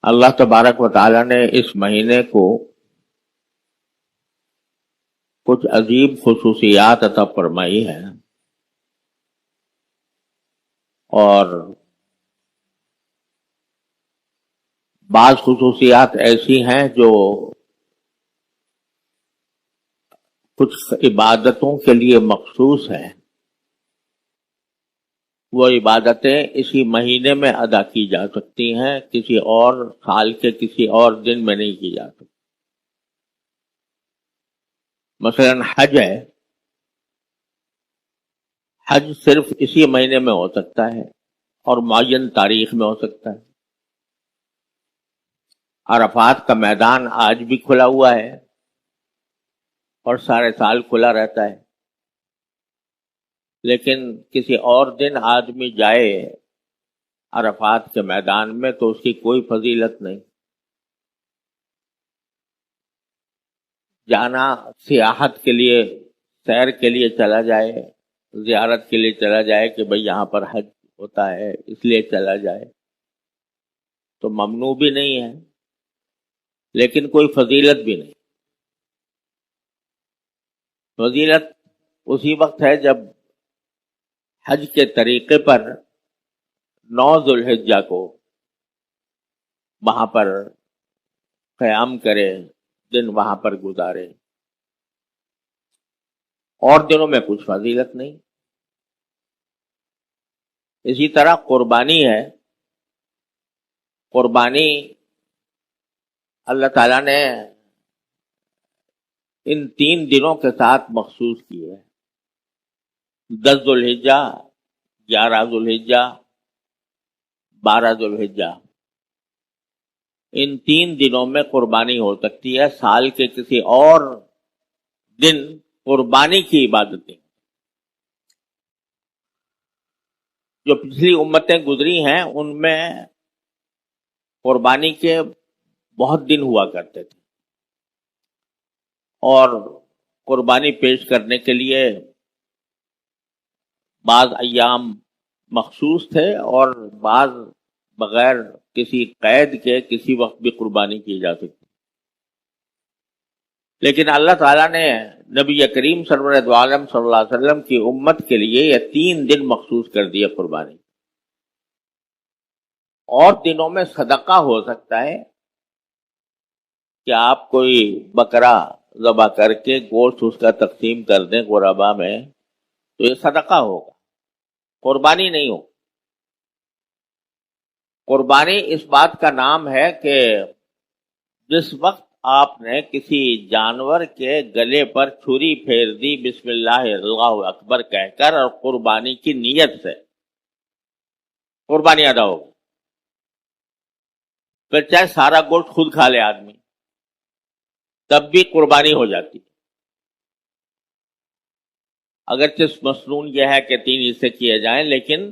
اللہ تبارک و تعالی نے اس مہینے کو کچھ عجیب خصوصیات عطا فرمائی ہے، اور بعض خصوصیات ایسی ہیں جو کچھ عبادتوں کے لیے مخصوص ہیں، وہ عبادتیں اسی مہینے میں ادا کی جا سکتی ہیں، کسی اور سال کے کسی اور دن میں نہیں کی جا سکتی۔ مثلا حج ہے، حج صرف اسی مہینے میں ہو سکتا ہے اور معین تاریخ میں ہو سکتا ہے۔ عرفات کا میدان آج بھی کھلا ہوا ہے اور سارے سال کھلا رہتا ہے، لیکن کسی اور دن آدمی جائے عرفات کے میدان میں تو اس کی کوئی فضیلت نہیں۔ جانا سیاحت کے لیے، سیر کے لیے چلا جائے، زیارت کے لیے چلا جائے کہ بھئی یہاں پر حج ہوتا ہے اس لیے چلا جائے، تو ممنوع بھی نہیں ہے، لیکن کوئی فضیلت بھی نہیں۔ فضیلت اسی وقت ہے جب حج کے طریقے پر 9 ذوالحجہ کو وہاں پر قیام کرے، دن وہاں پر گزارے، اور دنوں میں کچھ فضیلت نہیں۔ اسی طرح قربانی ہے، قربانی اللہ تعالیٰ نے ان 3 دنوں کے ساتھ مخصوص کی ہے، 10 ذوالحجہ، 11 ذوالحجہ، 12 ذوالحجہ۔ ان 3 دنوں میں قربانی ہو سکتی ہے، سال کے کسی اور دن قربانی کی عبادتیں جو پچھلی امتیں گزری ہیں ان میں قربانی کے بہت دن ہوا کرتے تھے، اور قربانی پیش کرنے کے لیے بعض ایام مخصوص تھے اور بعض بغیر کسی قید کے کسی وقت بھی قربانی کی جا سکتی۔ لیکن اللہ تعالیٰ نے نبی کریم سرور دو عالم صلی اللہ علیہ وسلم کی امت کے لیے یہ 3 دن مخصوص کر دیے قربانی۔ اور دنوں میں صدقہ ہو سکتا ہے کہ آپ کوئی بکرا ذبح کر کے گوشت اس کا تقسیم کر دیں غربا میں، تو یہ صدقہ ہوگا، قربانی نہیں ہوگا۔ قربانی اس بات کا نام ہے کہ جس وقت آپ نے کسی جانور کے گلے پر چھری پھیر دی بسم اللہ اللہ اکبر کہہ کر اور قربانی کی نیت سے، قربانی ادا ہوگی۔ پھر چاہے سارا گوشت خود کھا لے آدمی، تب بھی قربانی ہو جاتی ہے۔ اگرچہ مسنون یہ ہے کہ 3 حصے کیے جائیں، لیکن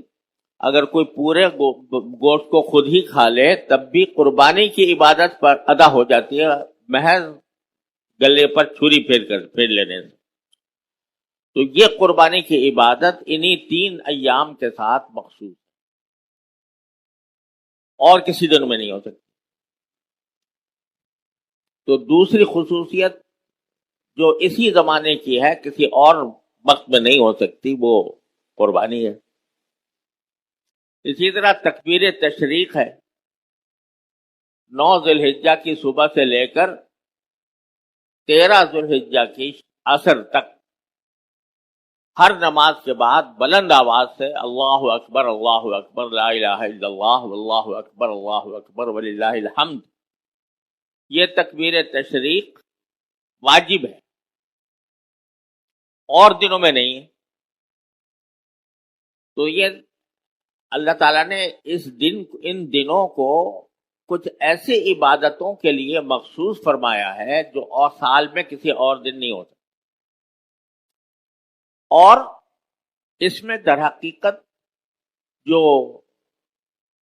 اگر کوئی پورے گوشت کو خود ہی کھا لے تب بھی قربانی کی عبادت پر ادا ہو جاتی ہے، محض گلے پر چھری پھیر لینے سے۔ تو یہ قربانی کی عبادت انہی 3 ایام کے ساتھ مخصوص ہے، اور کسی دن میں نہیں ہو سکتی۔ تو دوسری خصوصیت جو اسی زمانے کی ہے، کسی اور وقت میں نہیں ہو سکتی، وہ قربانی ہے۔ اسی طرح تکبیر تشریق ہے، 9 ذوالحجہ کی صبح سے لے کر 13 ذوالحجہ کی عصر تک ہر نماز کے بعد بلند آواز سے اللہ اکبر لا الہ الا اللہ واللہ اکبر وللہ الحمد، یہ تکبیر تشریق واجب ہے، اور دنوں میں نہیں ہے۔ تو یہ اللہ تعالیٰ نے ان دنوں کو کچھ ایسی عبادتوں کے لیے مخصوص فرمایا ہے جو اور سال میں کسی اور دن نہیں ہوتا۔ اور اس میں در حقیقت جو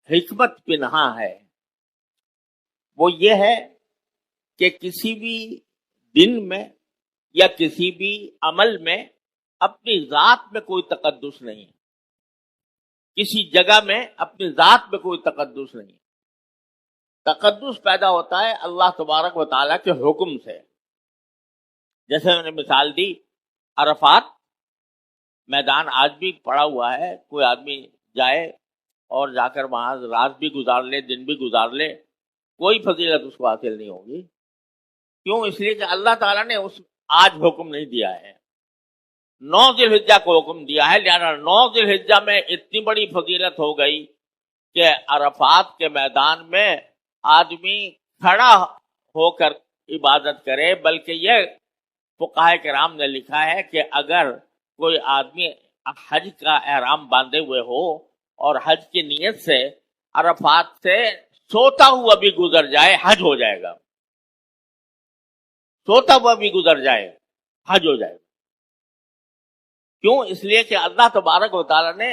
حکمت پنہاں ہے وہ یہ ہے کہ کسی بھی دن میں یا کسی بھی عمل میں اپنی ذات میں کوئی تقدس نہیں ہے، کسی جگہ میں اپنی ذات میں کوئی تقدس نہیں ہے۔ تقدس پیدا ہوتا ہے اللہ تبارک و تعالیٰ کے حکم سے. جیسے میں نے مثال دی، عرفات میدان آج بھی پڑا ہوا ہے، کوئی آدمی جائے اور جا کر وہاں رات بھی گزار لے، دن بھی گزار لے، کوئی فضیلت اس کو حاصل نہیں ہوگی. کیوں؟ اس لیے کہ اللہ تعالیٰ نے اس آج حکم نہیں دیا ہے، 9 ذی الحجہ کو حکم دیا ہے. لہذا 9 ذی الحجہ میں اتنی بڑی فضیلت ہو گئی کہ عرفات کے میدان میں آدمی کھڑا ہو کر عبادت کرے. بلکہ یہ فقہائے کرام نے لکھا ہے کہ اگر کوئی آدمی حج کا احرام باندھے ہوئے ہو اور حج کی نیت سے عرفات سے سوتا ہوا بھی گزر جائے، حج ہو جائے گا. سوتا ہوا بھی گزر جائے، حج ہو جائے گا. کیوں؟ اس لیے کہ اللہ تبارک و تعالیٰ نے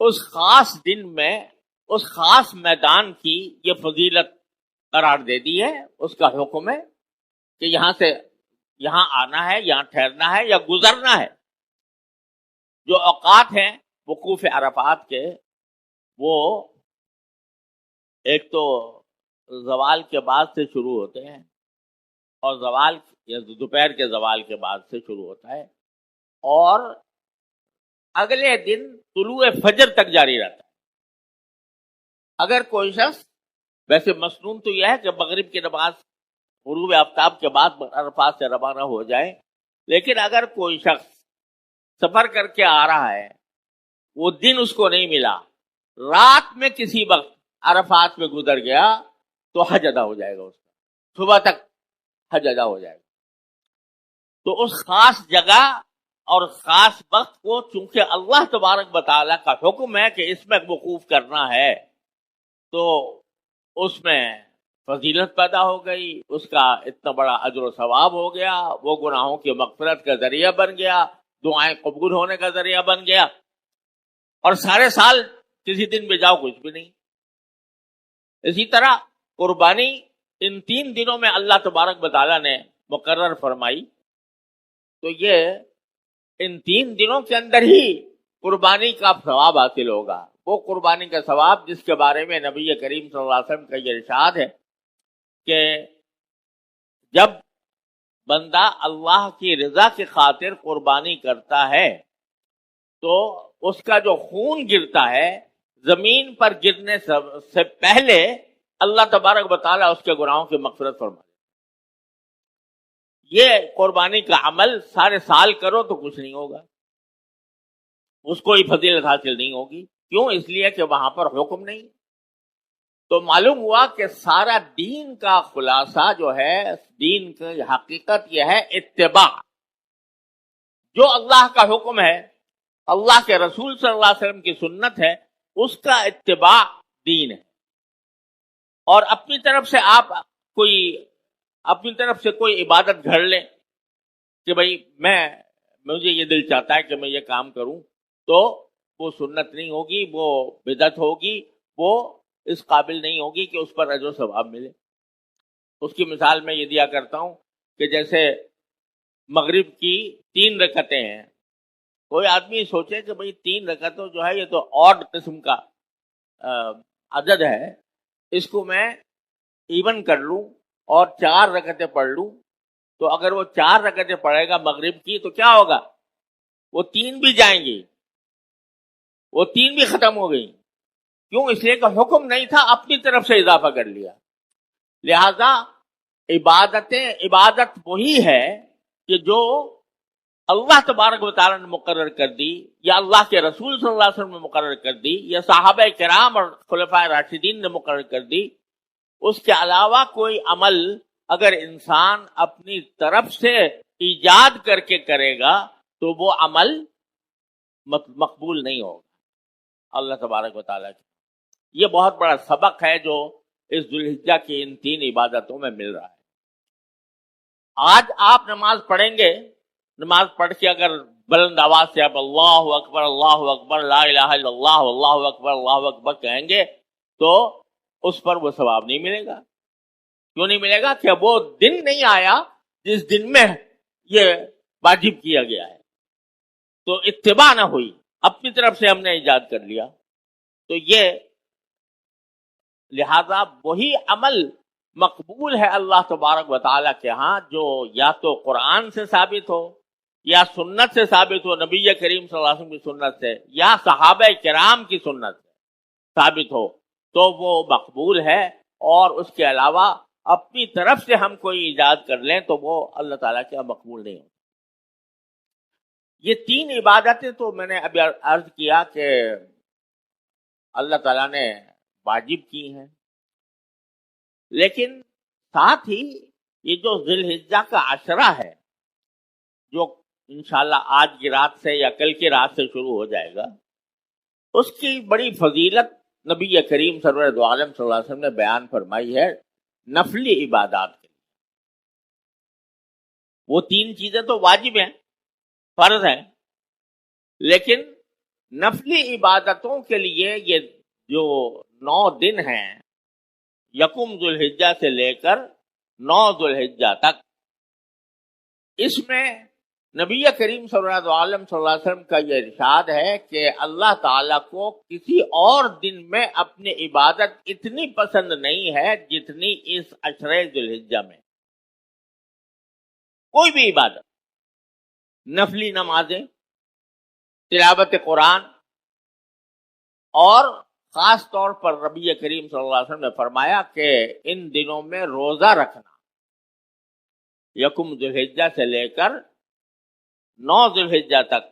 اس خاص دن میں اس خاص میدان کی یہ فضیلت قرار دے دی ہے. اس کا حکم ہے کہ یہاں سے یہاں آنا ہے، یہاں ٹھہرنا ہے یا گزرنا ہے. جو اوقات ہیں وقوف عرفات کے، وہ ایک تو زوال کے بعد سے شروع ہوتے ہیں، اور زوال یا دوپہر کے زوال کے بعد سے شروع ہوتا ہے، اور اگلے دن طلوع فجر تک جاری رہتا ہے. اگر کوئی شخص، ویسے مسنون تو یہ ہے کہ مغرب کی نماز غروب آفتاب کے بعد عرفات سے روانہ ہو جائے، لیکن اگر کوئی شخص سفر کر کے آ رہا ہے، وہ دن اس کو نہیں ملا، رات میں کسی وقت عرفات میں گزر گیا، تو حج ادا ہو جائے گا. اس کا صبح تک حج ادا ہو جائے گا. تو اس خاص جگہ اور خاص وقت کو چونکہ اللہ تبارک و تعالیٰ کا حکم ہے کہ اس میں وقوف کرنا ہے، تو اس میں فضیلت پیدا ہو گئی. اس کا اتنا بڑا اجر و ثواب ہو گیا، وہ گناہوں کی مغفرت کا ذریعہ بن گیا، دعائیں قبول ہونے کا ذریعہ بن گیا. اور سارے سال کسی دن بھی جاؤ کچھ بھی نہیں. اسی طرح قربانی ان 3 دنوں میں اللہ تبارک و تعالیٰ نے مقرر فرمائی، تو یہ ان 3 دنوں کے اندر ہی قربانی کا ثواب حاصل ہوگا. وہ قربانی کا ثواب جس کے بارے میں نبی کریم صلی اللہ علیہ وسلم کا یہ ارشاد ہے کہ جب بندہ اللہ کی رضا کی خاطر قربانی کرتا ہے تو اس کا جو خون گرتا ہے زمین پر گرنے سے پہلے اللہ تبارک و تعالیٰ اس کے گناہوں کی مغفرت فرمائے. یہ قربانی کا عمل سارے سال کرو تو کچھ نہیں ہوگا، اس کو ہی فضیلت حاصل نہیں ہوگی. کیوں؟ اس لیے کہ وہاں پر حکم نہیں. تو معلوم ہوا کہ سارا دین کا خلاصہ جو ہے، دین کی حقیقت یہ ہے اتباع. جو اللہ کا حکم ہے، اللہ کے رسول صلی اللہ علیہ وسلم کی سنت ہے، اس کا اتباع دین ہے. اور اپنی طرف سے آپ اپنی طرف سے کوئی عبادت گھڑ لیں کہ بھائی مجھے یہ دل چاہتا ہے کہ میں یہ کام کروں، تو وہ سنت نہیں ہوگی، وہ بدعت ہوگی، وہ اس قابل نہیں ہوگی کہ اس پر اجر و ثواب ملے. اس کی مثال میں یہ دیا کرتا ہوں کہ جیسے مغرب کی 3 رکعتیں ہیں. کوئی آدمی سوچے کہ بھئی 3 رکعتوں جو ہے یہ تو آڈ قسم کا عدد ہے، اس کو میں ایون کر لوں اور 4 رکعتیں پڑھ لوں، تو اگر وہ 4 رکعتیں پڑھے گا مغرب کی تو کیا ہوگا؟ وہ 3 بھی جائیں گی، وہ 3 بھی ختم ہو گئی. کیوں؟ اس لیے کہ حکم نہیں تھا، اپنی طرف سے اضافہ کر لیا. لہذا عبادت وہی ہے کہ جو اللہ تبارک و تعالیٰ نے مقرر کر دی، یا اللہ کے رسول صلی اللہ علیہ وسلم نے مقرر کر دی، یا صحابہ کرام اور خلفائے راشدین نے مقرر کر دی. اس کے علاوہ کوئی عمل اگر انسان اپنی طرف سے ایجاد کر کے کرے گا تو وہ عمل مقبول نہیں ہوگا اللہ تبارک و تعالیٰ کی. یہ بہت بڑا سبق ہے جو اس ذوالحجہ کی ان 3 عبادتوں میں مل رہا ہے. آج آپ نماز پڑھیں گے، نماز پڑھ کے اگر بلند آواز سے آپ اللہ اکبر لا الہ الا اللہ اللہ اکبر کہیں گے تو اس پر وہ ثواب نہیں ملے گا. کیوں نہیں ملے گا؟ کہ وہ دن نہیں آیا جس دن میں یہ واجب کیا گیا ہے. تو اتباع نہ ہوئی، اپنی طرف سے ہم نے ایجاد کر لیا. تو یہ لہذا وہی عمل مقبول ہے اللہ تبارک و تعالیٰ کے ہاں جو یا تو قرآن سے ثابت ہو یا سنت سے ثابت ہو، نبی کریم صلی اللہ علیہ وسلم کی سنت سے یا صحابہ کرام کی سنت سے ثابت ہو تو وہ مقبول ہے، اور اس کے علاوہ اپنی طرف سے ہم کوئی ایجاد کر لیں تو وہ اللہ تعالیٰ کے مقبول نہیں ہوتا۔ یہ تین عبادتیں تو میں نے ابھی عرض کیا کہ اللہ تعالیٰ نے واجب کی ہیں، لیکن ساتھ ہی یہ جو ذی الحجہ کا عشرہ ہے جو انشاءاللہ آج کی رات سے یا کل کی رات سے شروع ہو جائے گا، اس کی بڑی فضیلت نبی کریم سرور دو عالم صلی اللہ علیہ وسلم نے بیان فرمائی ہے نفلی عبادات کے لیے۔ وہ تین چیزیں تو واجب ہیں، فرض ہیں، لیکن نفلی عبادتوں کے لیے یہ جو 9 دن ہیں یکم ذی الحجہ سے لے کر 9 ذی الحجہ تک، اس میں نبی کریم صلی اللہ علیہ وسلم کا یہ ارشاد ہے کہ اللہ تعالیٰ کو کسی اور دن میں اپنی عبادت اتنی پسند نہیں ہے جتنی اس عشرہ ذی الحجہ میں۔ کوئی بھی عبادت، نفلی نمازیں، تلاوت قرآن، اور خاص طور پر نبی کریم صلی اللہ علیہ وسلم نے فرمایا کہ ان دنوں میں روزہ رکھنا، یکم ذی الحجہ سے لے کر 9 ذی الحجہ تک،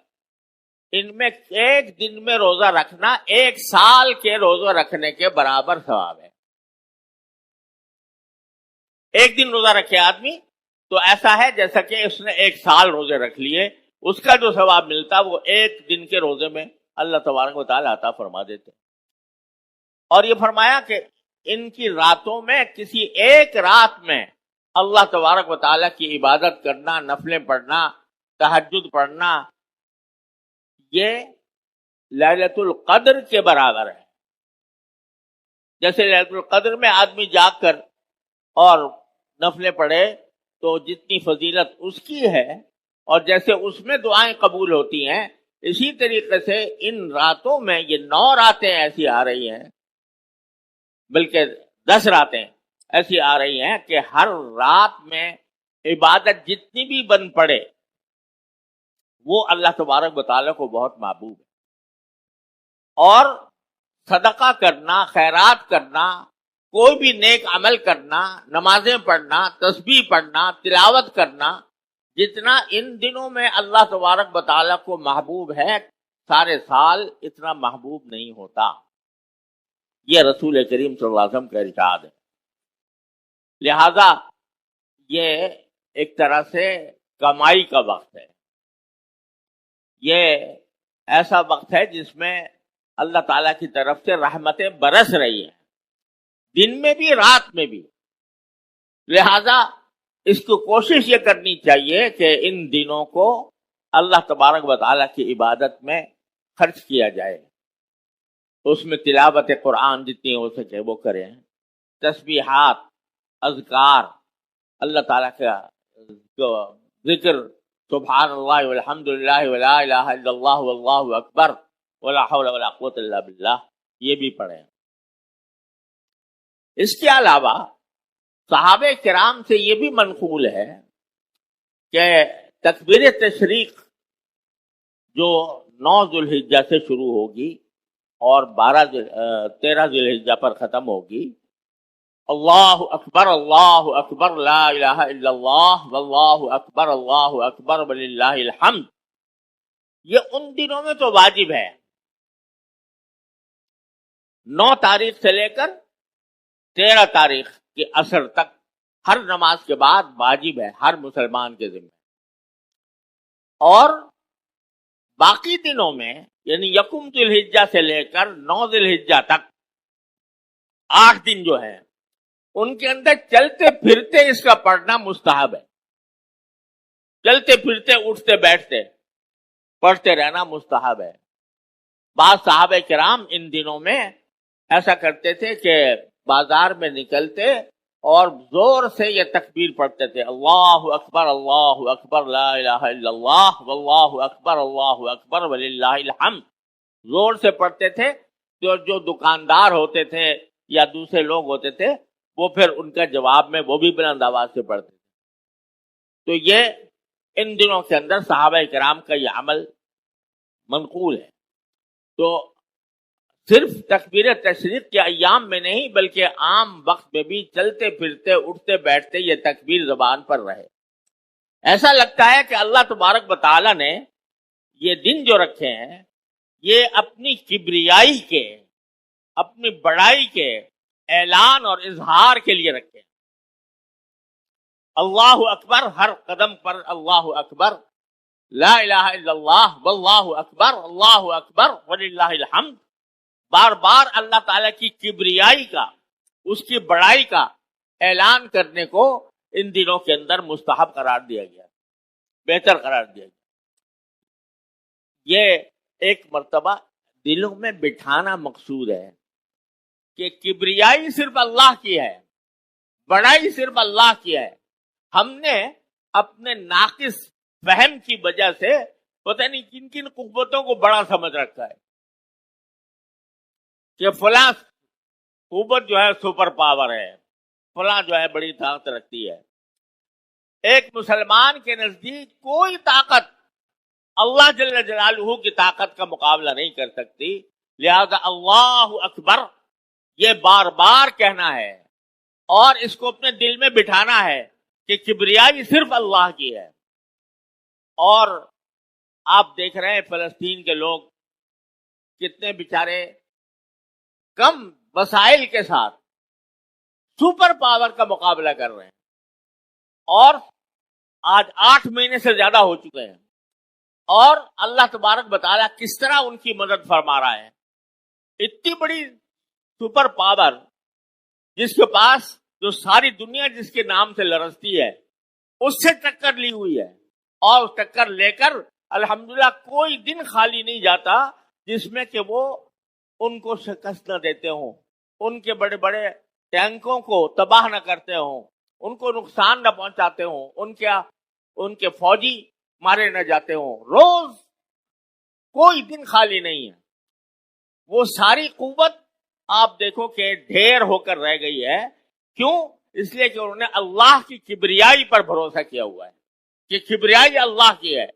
ان میں ایک دن میں روزہ رکھنا 1 سال کے روزہ رکھنے کے برابر ثواب ہے۔ ایک دن روزہ رکھے آدمی تو ایسا ہے جیسا کہ اس نے 1 سال روزے رکھ لیے، اس کا جو ثواب ملتا وہ ایک دن کے روزے میں اللہ تبارک و تعالیٰ عطا فرما دیتے۔ اور یہ فرمایا کہ ان کی راتوں میں کسی ایک رات میں اللہ تبارک و تعالیٰ کی عبادت کرنا، نفلیں پڑھنا، تہجد پڑھنا، یہ لیلۃ القدر کے برابر ہے۔ جیسے لیلۃ القدر میں آدمی جاگ کر اور نفلیں پڑھے تو جتنی فضیلت اس کی ہے، اور جیسے اس میں دعائیں قبول ہوتی ہیں، اسی طریقے سے ان راتوں میں یہ 9 راتیں ایسی آ رہی ہیں، بلکہ 10 راتیں ایسی آ رہی ہیں کہ ہر رات میں عبادت جتنی بھی بن پڑے وہ اللہ تبارک و تعالیٰ کو بہت محبوب ہے۔ اور صدقہ کرنا، خیرات کرنا، کوئی بھی نیک عمل کرنا، نمازیں پڑھنا، تسبیح پڑھنا، تلاوت کرنا، جتنا ان دنوں میں اللہ تبارک و تعالیٰ کو محبوب ہے سارے سال اتنا محبوب نہیں ہوتا۔ یہ رسول کریم صلی اللہ علیہ وسلم کا ارشاد ہے۔ لہذا یہ ایک طرح سے کمائی کا وقت ہے، یہ ایسا وقت ہے جس میں اللہ تعالیٰ کی طرف سے رحمتیں برس رہی ہیں، دن میں بھی رات میں بھی۔ لہذا اس کو کوشش یہ کرنی چاہیے کہ ان دنوں کو اللہ تبارک و تعالیٰ کی عبادت میں خرچ کیا جائے، اس میں تلاوت قرآن جتنی ہو سکے وہ کریں، تسبیحات، اذکار، اللہ تعالیٰ کا ذکر، سبحان اللہ والحمد للہ ولا الہ الا اللہ واللہ اکبر ولا حول ولا قوت الا باللہ، یہ بھی پڑھیں۔ اس کے علاوہ صحابہ کرام سے یہ بھی منقول ہے کہ تکبیر تشریق جو 9 ذی الحجہ سے شروع ہوگی اور 13 ذی الحجہ پر ختم ہوگی، اللہ اکبر لا الہ الا اللہ واللہ اکبر وللہ الحمد، یہ ان دنوں میں تو واجب ہے۔ 9 تاریخ سے لے کر 13 تاریخ کے عصر تک ہر نماز کے بعد واجب ہے ہر مسلمان کے ذمہ، اور باقی دنوں میں یعنی یکم ذی الحجہ سے لے کر 9 ذی الحجہ تک 8 دن جو ہیں ان کے اندر چلتے پھرتے اس کا پڑھنا مستحب ہے، چلتے پھرتے اٹھتے بیٹھتے پڑھتے رہنا مستحب ہے۔ بعض صحابہ کرام ان دنوں میں ایسا کرتے تھے کہ بازار میں نکلتے اور زور سے یہ تکبیر پڑھتے تھے، اللہ اکبر لا الہ الا اللہ واللہ اکبر وللہ الحمد، زور سے پڑھتے تھے۔ جو دکاندار ہوتے تھے یا دوسرے لوگ ہوتے تھے وہ پھر ان کا جواب میں وہ بھی بلند آواز سے پڑھتے تھے. تو یہ ان دنوں کے اندر صحابہ کرام کا یہ عمل منقول ہے. تو صرف تکبیر تشریق کے ایام میں نہیں بلکہ عام وقت میں بھی چلتے پھرتے اٹھتے بیٹھتے یہ تکبیر زبان پر رہے. ایسا لگتا ہے کہ اللہ تبارک و تعالی نے یہ دن جو رکھے ہیں یہ اپنی کبریائی کے، اپنی بڑائی کے اعلان اور اظہار کے لیے رکھے ہیں. اللہ اکبر، ہر قدم پر اللہ اکبر، لا الہ الا اللہ واللہ اکبر، اللہ اکبر وللہ الحمد. بار بار اللہ تعالیٰ کی کبریائی کا، اس کی بڑائی کا اعلان کرنے کو ان دنوں کے اندر مستحب قرار دیا گیا، بہتر قرار دیا گیا. یہ ایک مرتبہ دلوں میں بٹھانا مقصود ہے کہ کبریائی صرف اللہ کی ہے، بڑائی صرف اللہ کی ہے. ہم نے اپنے ناقص فہم کی وجہ سے پتہ نہیں کن کن قوتوں کو بڑا سمجھ رکھا ہے کہ فلاں قوت جو ہے سپر پاور ہے، فلاں جو ہے بڑی طاقت رکھتی ہے. ایک مسلمان کے نزدیک کوئی طاقت اللہ جل جلالہ کی طاقت کا مقابلہ نہیں کر سکتی. لہذا اللہ اکبر یہ بار بار کہنا ہے اور اس کو اپنے دل میں بٹھانا ہے کہ کبریائی صرف اللہ کی ہے. اور آپ دیکھ رہے ہیں فلسطین کے لوگ کتنے بیچارے کم وسائل کے ساتھ سپر پاور کا مقابلہ کر رہے ہیں، اور آج 8 مہینے سے زیادہ ہو چکے ہیں، اور اللہ تبارک بتالا کس طرح ان کی مدد فرما رہا ہے. اتنی بڑی سپر پاور جس کے پاس، جو ساری دنیا جس کے نام سے لرزتی ہے، اس سے ٹکر لی ہوئی ہے، اور ٹکر لے کر الحمدللہ کوئی دن خالی نہیں جاتا جس میں کہ وہ ان کو شکست نہ دیتے ہوں، ان کے بڑے بڑے ٹینکوں کو تباہ نہ کرتے ہوں، ان کو نقصان نہ پہنچاتے ہوں، ان کے فوجی مارے نہ جاتے ہوں. روز کوئی دن خالی نہیں ہے. وہ ساری قوت آپ دیکھو کہ ڈھیر ہو کر رہ گئی ہے. کیوں؟ اس لیے کہ انہوں نے اللہ کی کبریائی پر بھروسہ کیا ہوا ہے کہ کبریائی اللہ کی ہے،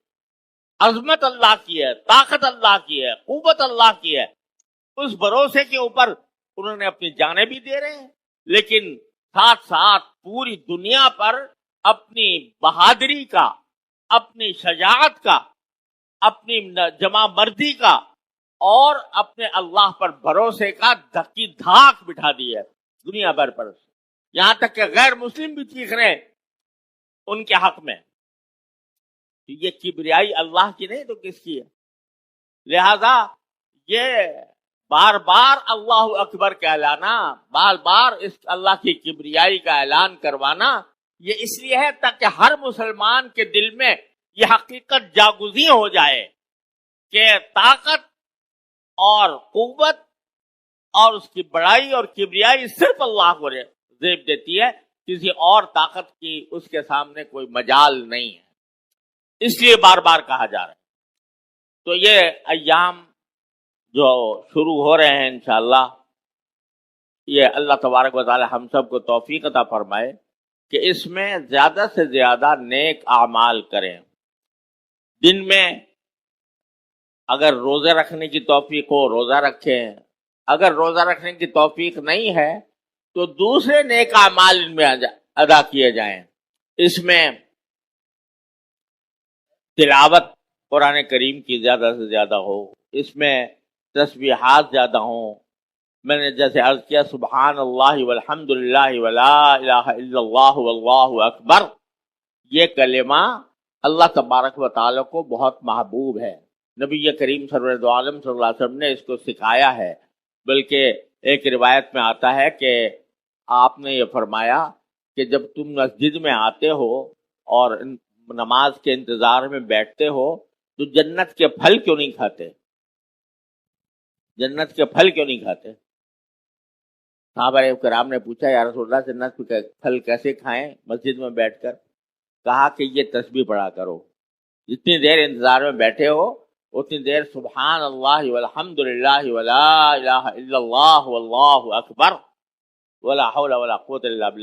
عظمت اللہ کی ہے، طاقت اللہ کی ہے، قوت اللہ کی ہے. اس بھروسے کے اوپر انہوں نے اپنی جانیں بھی دے رہے ہیں، لیکن ساتھ ساتھ پوری دنیا پر اپنی بہادری کا، اپنی شجاعت کا، اپنی جمع مردی کا اور اپنے اللہ پر بھروسے کا دھکی دھاک بٹھا دی ہے دنیا بھر پر. یہاں تک کہ غیر مسلم بھی چیخ رہے ہیں ان کے حق میں. یہ کبریائی اللہ کی نہیں تو کس کی ہے؟ لہذا یہ بار بار اللہ اکبر کہلانا، بار بار اس اللہ کی کبریائی کا اعلان کروانا، یہ اس لیے ہے تاکہ ہر مسلمان کے دل میں یہ حقیقت جاگزی ہو جائے کہ طاقت اور قوت اور اس کی بڑائی اور کبریائی صرف اللہ کو زیب دیتی ہے، کسی اور طاقت کی اس کے سامنے کوئی مجال نہیں ہے. اس لیے بار بار کہا جا رہا ہے. تو یہ ایام جو شروع ہو رہے ہیں انشاءاللہ، یہ اللہ تبارک و تعالی ہم سب کو توفیق عطا فرمائے کہ اس میں زیادہ سے زیادہ نیک اعمال کریں. دن میں اگر روزے رکھنے کی توفیق ہو روزہ رکھیں، اگر روزہ رکھنے کی توفیق نہیں ہے تو دوسرے نیک اعمال ان میں ادا کیے جائیں. اس میں تلاوت قرآن کریم کی زیادہ سے زیادہ ہو، اس میں تسبیحات زیادہ ہوں. میں نے جیسے عرض کیا سبحان اللہ والحمد للہ ولا الہ الا اللہ واللہ اکبر، یہ کلمہ اللہ تبارک و تعالی کو بہت محبوب ہے. نبی کریم سرور عالم صلی اللہ علیہ وسلم نے اس کو سکھایا ہے. بلکہ ایک روایت میں آتا ہے کہ آپ نے یہ فرمایا کہ جب تم مسجد میں آتے ہو اور نماز کے انتظار میں بیٹھتے ہو تو جنت کے پھل کیوں نہیں کھاتے؟ جنت کے پھل کیوں نہیں کھاتے؟ صحابہ کرام نے پوچھا یا رسول اللہ جنت کے پھل کیسے کھائیں مسجد میں بیٹھ کر؟ کہا کہ یہ تسبیح پڑھا کرو، جتنی دیر انتظار میں بیٹھے ہو اتنی دیر سبحان اللہ والحمد للہ ولا الہ الا اللہ واللہ اکبر ولا حول ولا قوة الا بالله.